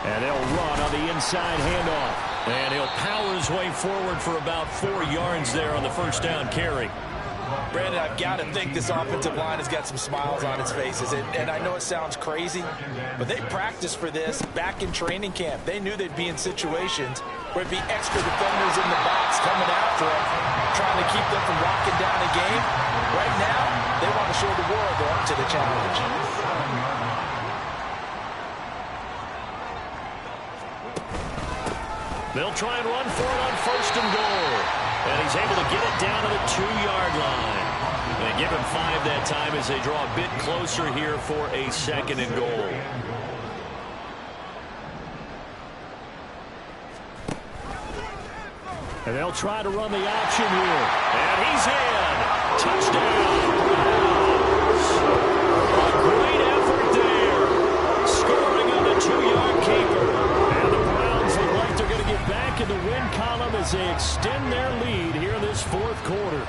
And they'll run on the inside handoff. And he'll power his way forward for about 4 yards there on the first down carry. Brandon, I've got to think this offensive line has got some smiles on its faces. And I know it sounds crazy, but they practiced for this back in training camp. They knew they'd be in situations where it'd be extra defenders in the box coming after them, trying to keep them from locking down a game. Right now, they want to show the world they're up to the challenge. They'll try and run for it on 1st and goal. And he's able to get it down to the 2-yard line. They give him 5 that time as they draw a bit closer here for a 2nd and goal. And they'll try to run the option here. And he's in. Touchdown. A great effort there. Scoring on the 2-yard keeper. And the Browns look like they're going to get back in the win column as they extend their lead here in this 4th quarter.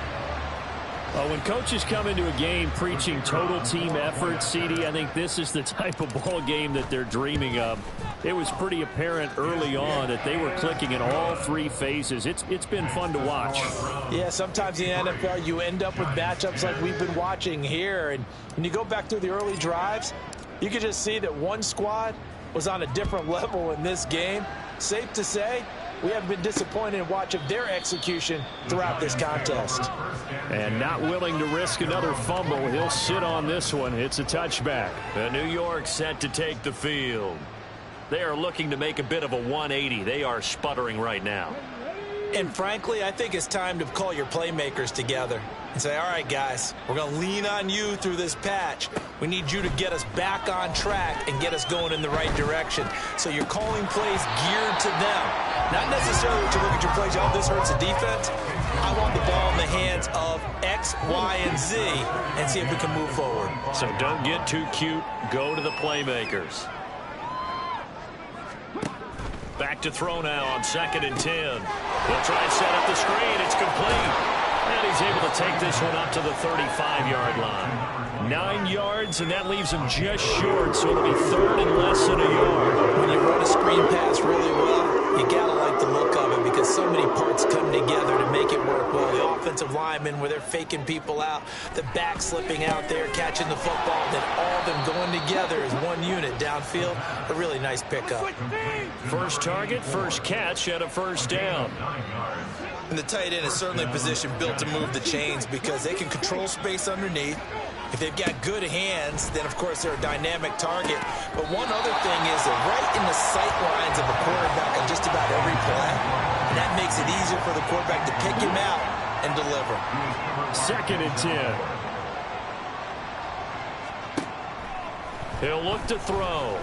When coaches come into a game preaching total team effort, CD, I think this is the type of ball game that they're dreaming of. It was pretty apparent early on that they were clicking in all 3 phases. It's been fun to watch. Yeah, sometimes in the NFL you end up with matchups like we've been watching here. And when you go back through the early drives, you can just see that one squad was on a different level in this game. Safe to say, we haven't been disappointed in watching their execution throughout this contest. And not willing to risk another fumble. He'll sit on this one. It's a touchback. New York set to take the field. They are looking to make a bit of a 180. They are sputtering right now. And frankly, I think it's time to call your playmakers together and say, all right, guys, we're going to lean on you through this patch. We need you to get us back on track and get us going in the right direction. So you're calling plays geared to them. Not necessarily that you look at your plays, oh, this hurts the defense. I want the ball in the hands of X, Y, and Z and see if we can move forward. So don't get too cute. Go to the playmakers. Back to throw now on 2nd and 10. They'll try and set up the screen. It's complete. And he's he's able to take this one up to the 35-yard line. 9 yards, and that leaves him just short, so it'll be third and less than a yard. When you run a screen pass really well, you got to like the look of it because so many parts come together to make it work well. The offensive linemen, where they're faking people out, the back slipping out there, catching the football, then all of them going together as one unit downfield. A really nice pickup. First target, first catch, and a first down. And the tight end is certainly a position built to move the chains because they can control space underneath. If they've got good hands, then, of course, they're a dynamic target. But one other thing is they're right in the sight lines of a quarterback on just about every play. And that makes it easier for the quarterback to pick him out and deliver. 2nd and 10. He'll look to throw.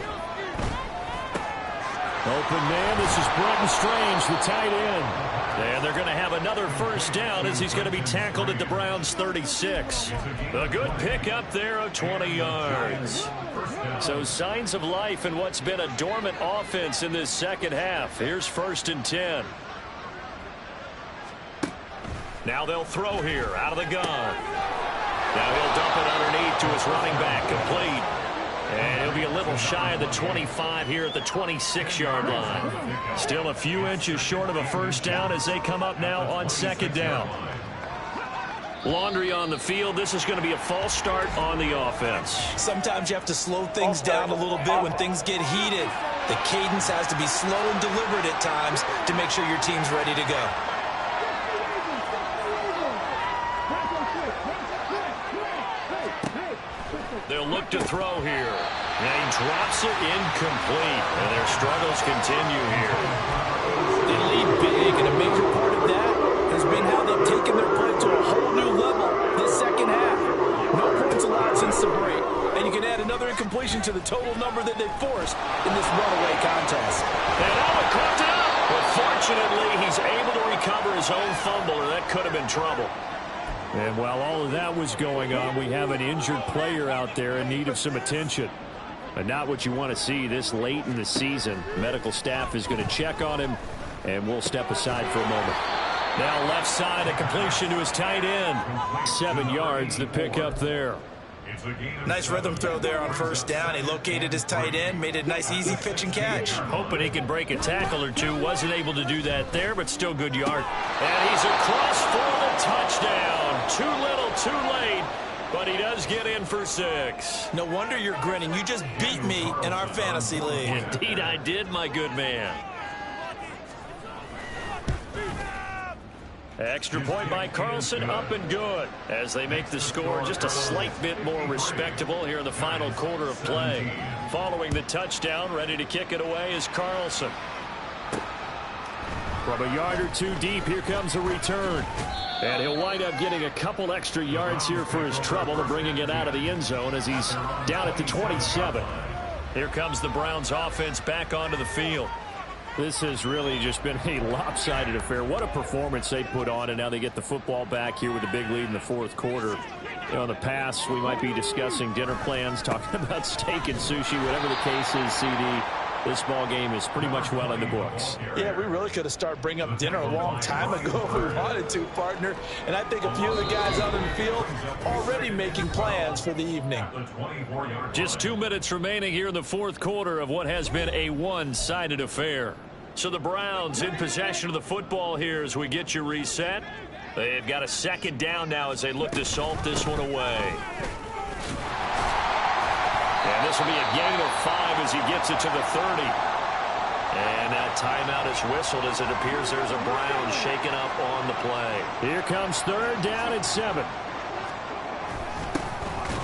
Open man, this is Brenton Strange, the tight end. And they're going to have another first down as he's going to be tackled at the Browns' 36. A good pickup there of 20 yards. So signs of life in what's been a dormant offense in this second half. Here's 1st and 10. Now they'll throw here out of the gun. Now he'll dump it underneath to his running back, complete. And he'll be a little shy of the 25 here at the 26-yard line. Still a few inches short of a first down as they come up now on 2nd down. Laundry on the field. This is going to be a false start on the offense. Sometimes you have to slow things down a little bit when things get heated. The cadence has to be slow and deliberate at times to make sure your team's ready to go. They'll look to throw here. And he drops it incomplete. And their struggles continue here. They lead big, and a major part of that has been how they've taken their play to a whole new level this second half. No points allowed since the break. And you can add another incompletion to the total number that they've forced in this runaway contest. And Allen caught it up. But fortunately, he's able to recover his own fumble, or that could have been trouble. And while all of that was going on, we have an injured player out there in need of some attention. But not what you want to see this late in the season. Medical staff is going to check on him, and we'll step aside for a moment. Now left side, a completion to his tight end. 7 yards, the pickup there. Nice rhythm throw there on first down. He located his tight end, made a nice easy pitch and catch. Hoping he could break a tackle or two. Wasn't able to do that there, but still good yard. And he's across for the touchdown. Too little, too late, but he does get in for 6. No wonder you're grinning. You just beat me in our fantasy league. Indeed I did, my good man. Extra point by Carlson, up and good. As they make the score just a slight bit more respectable here in the final quarter of play. Following the touchdown, ready to kick it away is Carlson. From a yard or two deep, here comes a return. And he'll wind up getting a couple extra yards here for his trouble and bringing it out of the end zone as he's down at the 27. Here comes the Browns offense back onto the field. This has really just been a lopsided affair. What a performance they put on, and now they get the football back here with a big lead in the 4th quarter. You know, in the past, we might be discussing dinner plans, talking about steak and sushi, whatever the case is, CD. This ball game is pretty much well in the books. Yeah, we really could have started bringing up dinner a long time ago if we wanted to, partner. And I think a few of the guys out in the field already making plans for the evening. Just 2 minutes remaining here in the 4th quarter of what has been a one-sided affair. So the Browns in possession of the football here as we get you reset. They've got a 2nd down now as they look to salt this one away. And this will be a gain of 5 as he gets it to the 30. And that timeout is whistled as it appears there's a Brown shaken up on the play. Here comes 3rd down and 7.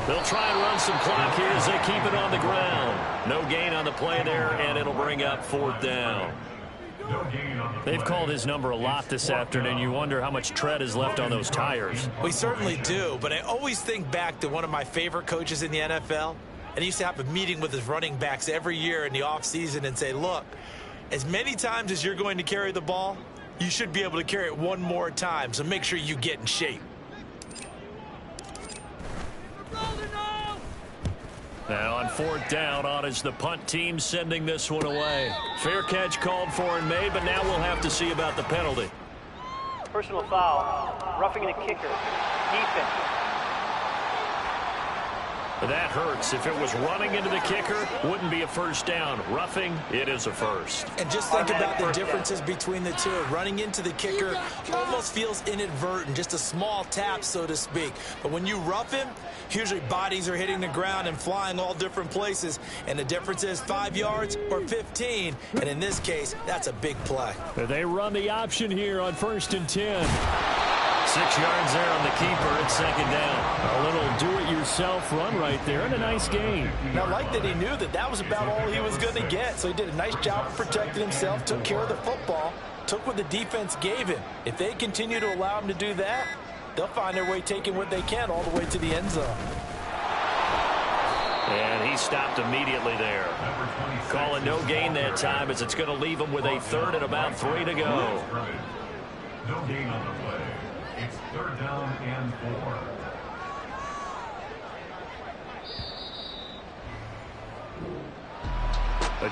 They'll try and run some clock here as they keep it on the ground. No gain on the play there, and it'll bring up 4th down. They've called his number a lot this afternoon. You wonder how much tread is left on those tires. We certainly do, but I always think back to one of my favorite coaches in the NFL. And he used to have a meeting with his running backs every year in the offseason and say, look, as many times as you're going to carry the ball, you should be able to carry it one more time, so make sure you get in shape. Now on 4th down, on is the punt team sending this one away. Fair catch called for and made, but now we'll have to see about the penalty. Personal foul. Roughing the kicker. Defense. That hurts. If it was running into the kicker, wouldn't be a first down. Roughing, it is a first. And just think about the differences between the two. Running into the kicker almost feels inadvertent, just a small tap, so to speak. But when you rough him, usually bodies are hitting the ground and flying all different places. And the difference is 5 yards or 15. And in this case, that's a big play. They run the option here on 1st and 10. 6 yards there on the keeper. It's second down. A little do-it-yourself run right there and a nice gain. And I like that he knew that that was about all he was going to get. So he did a nice job of protecting himself, took care of the football, took what the defense gave him. If they continue to allow him to do that, they'll find their way taking what they can all the way to the end zone. And he stopped immediately there. Calling no gain that time as it's going to leave him with a 3rd and about 3 to go. No gain on the play. It's 3rd down and 4.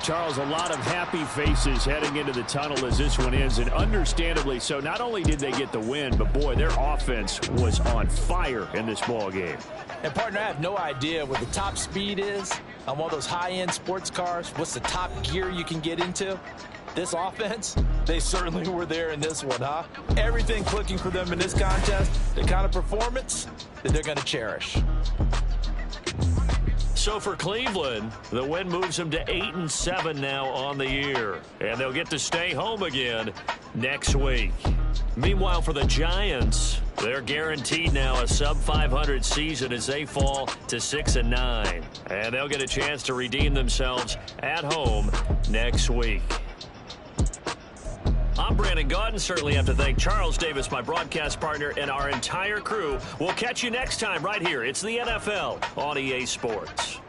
Charles, a lot of happy faces heading into the tunnel as this one ends, and understandably so. Not only did they get the win, but boy, their offense was on fire in this ball game. And partner, I have no idea what the top speed is on one of those high-end sports cars. What's the top gear you can get into? This offense, they certainly were there in this one, huh? Everything clicking for them in this contest, the kind of performance that they're going to cherish. So for Cleveland, the win moves them to 8-7 now on the year. And they'll get to stay home again next week. Meanwhile, for the Giants, they're guaranteed now a sub-500 season as they fall to 6-9. And they'll get a chance to redeem themselves at home next week. I'm Brandon Gaudin. Certainly have to thank Charles Davis, my broadcast partner, and our entire crew. We'll catch you next time right here. It's the NFL on EA Sports.